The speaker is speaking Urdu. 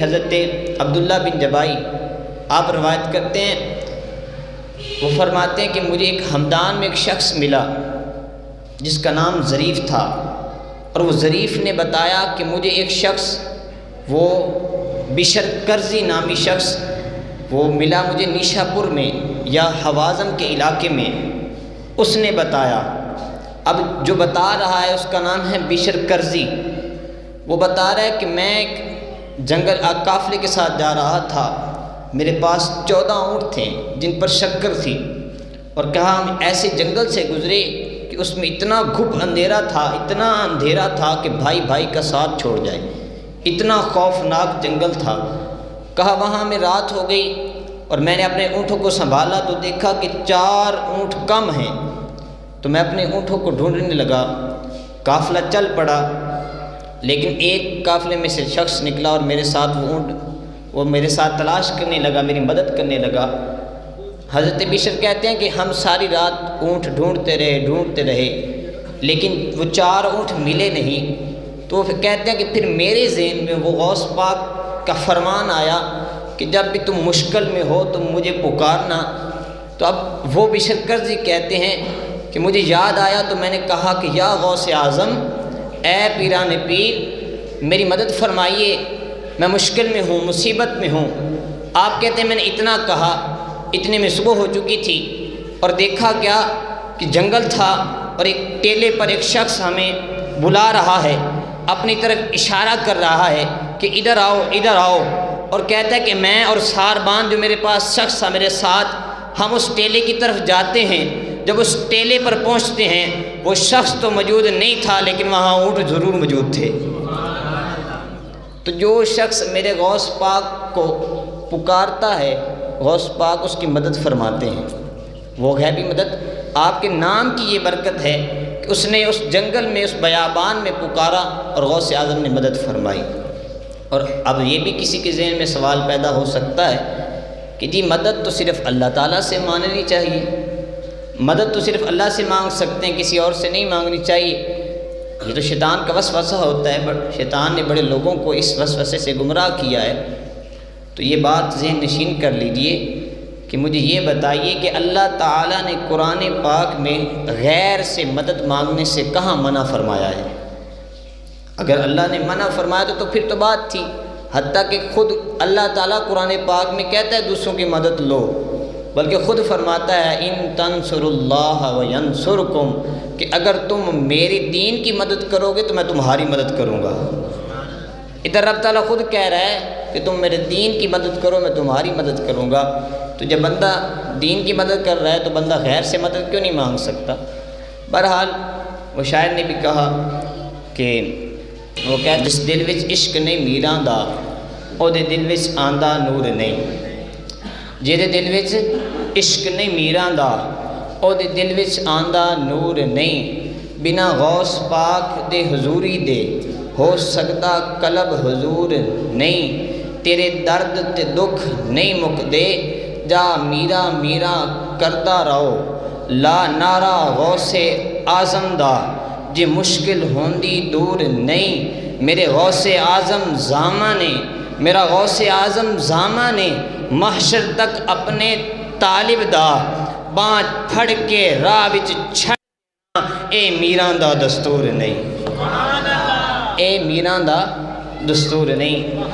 حضرت عبداللہ بن جبائی آپ روایت کرتے ہیں، وہ فرماتے ہیں کہ مجھے ایک ہمدان میں ایک شخص ملا جس کا نام ظریف تھا، اور وہ ظریف نے بتایا کہ مجھے ایک شخص، وہ بشر کرزی نامی شخص وہ ملا مجھے نیشا پور میں یا حوازن کے علاقے میں۔ اس نے بتایا، اب جو بتا رہا ہے اس کا نام ہے بشر کرزی، وہ بتا رہا ہے کہ میں ایک جنگل قافلے کے ساتھ جا رہا تھا، میرے پاس 14 اونٹ تھے جن پر شکر تھی، اور کہا ہم ایسے جنگل سے گزرے کہ اس میں اتنا گھپ اندھیرا تھا، اتنا اندھیرا تھا کہ بھائی بھائی کا ساتھ چھوڑ جائے، اتنا خوفناک جنگل تھا۔ کہا وہاں میں رات ہو گئی اور میں نے اپنے اونٹوں کو سنبھالا تو دیکھا کہ 4 اونٹ کم ہیں، تو میں اپنے اونٹوں کو ڈھونڈنے لگا، قافلہ چل پڑا، لیکن ایک قافلے میں سے شخص نکلا اور میرے ساتھ وہ میرے ساتھ تلاش کرنے لگا، میری مدد کرنے لگا۔ حضرت بشر کہتے ہیں کہ ہم ساری رات اونٹ ڈھونڈتے رہے لیکن وہ 4 اونٹ ملے نہیں، تو وہ کہتے ہیں کہ پھر میرے ذہن میں وہ غوث پاک کا فرمان آیا کہ جب بھی تم مشکل میں ہو تم مجھے پکارنا۔ تو اب وہ بشر کرزی کہتے ہیں کہ مجھے یاد آیا تو میں نے کہا کہ یا غوث اعظم، اے پیران پیر، میری مدد فرمائیے، میں مشکل میں ہوں، مصیبت میں ہوں۔ آپ کہتے ہیں میں نے اتنا کہا، اتنے میں صبح ہو چکی تھی، اور دیکھا کیا کہ جنگل تھا اور ایک ٹیلے پر ایک شخص ہمیں بلا رہا ہے، اپنی طرف اشارہ کر رہا ہے کہ ادھر آؤ ادھر آؤ، اور کہتا ہے کہ میں اور ساربان جو میرے پاس شخص تھا میرے ساتھ، ہم اس ٹیلے کی طرف جاتے ہیں۔ جب اس ٹیلے پر پہنچتے ہیں وہ شخص تو موجود نہیں تھا لیکن وہاں اونٹ ضرور موجود تھے۔ تو جو شخص میرے غوث پاک کو پکارتا ہے، غوث پاک اس کی مدد فرماتے ہیں، وہ غیبی مدد۔ آپ کے نام کی یہ برکت ہے کہ اس نے اس جنگل میں اس بیابان میں پکارا اور غوث اعظم نے مدد فرمائی۔ اور اب یہ بھی کسی کے ذہن میں سوال پیدا ہو سکتا ہے کہ جی مدد تو صرف اللہ تعالیٰ سے مانگنی چاہیے، مدد تو صرف اللہ سے مانگ سکتے ہیں، کسی اور سے نہیں مانگنی چاہیے۔ یہ تو شیطان کا وسوسہ ہوتا ہے، بٹ شیطان نے بڑے لوگوں کو اس وسوسے سے گمراہ کیا ہے۔ تو یہ بات ذہن نشین کر لیجئے کہ مجھے یہ بتائیے کہ اللہ تعالیٰ نے قرآن پاک میں غیر سے مدد مانگنے سے کہاں منع فرمایا ہے؟ اگر اللہ نے منع فرمایا تو پھر تو بات تھی، حتیٰ کہ خود اللہ تعالیٰ قرآن پاک میں کہتا ہے دوسروں کی مدد لو، بلکہ خود فرماتا ہے ان تنصروا اللہ وینصرکم، کہ اگر تم میرے دین کی مدد کرو گے تو میں تمہاری مدد کروں گا۔ ادھر رب تعالیٰ خود کہہ رہا ہے کہ تم میرے دین کی مدد کرو میں تمہاری مدد کروں گا۔ تو جب بندہ دین کی مدد کر رہا ہے تو بندہ غیر سے مدد کیوں نہیں مانگ سکتا؟ بہرحال وہ شاعر نے بھی کہا کہ وہ کہتے جس دل وچ عشق نہیں میراں دا او دے دل وچ آندا نور نہیں، جہدے دل وچ عشق نہیں میراں دا او دے دل وچ آندا نور نہیں، بنا غوث پاک دے حضوری دے ہو سکتا قلب حضور نہیں، تیرے درد تے دکھ نہیں مکدے جا میرا میرا کردا رہو، لا نعرہ غوث اعظم دا جے مشکل ہوندی دور نہیں، میرے غوث اعظم زامہ نے، میرا غوث اعظم زامہ نے محشر تک اپنے طالب دا بانچ پھڑ کے راہ وچ چھڑنا، اے میراں دا دستور نہیں، اے میراں دا دستور نہیں۔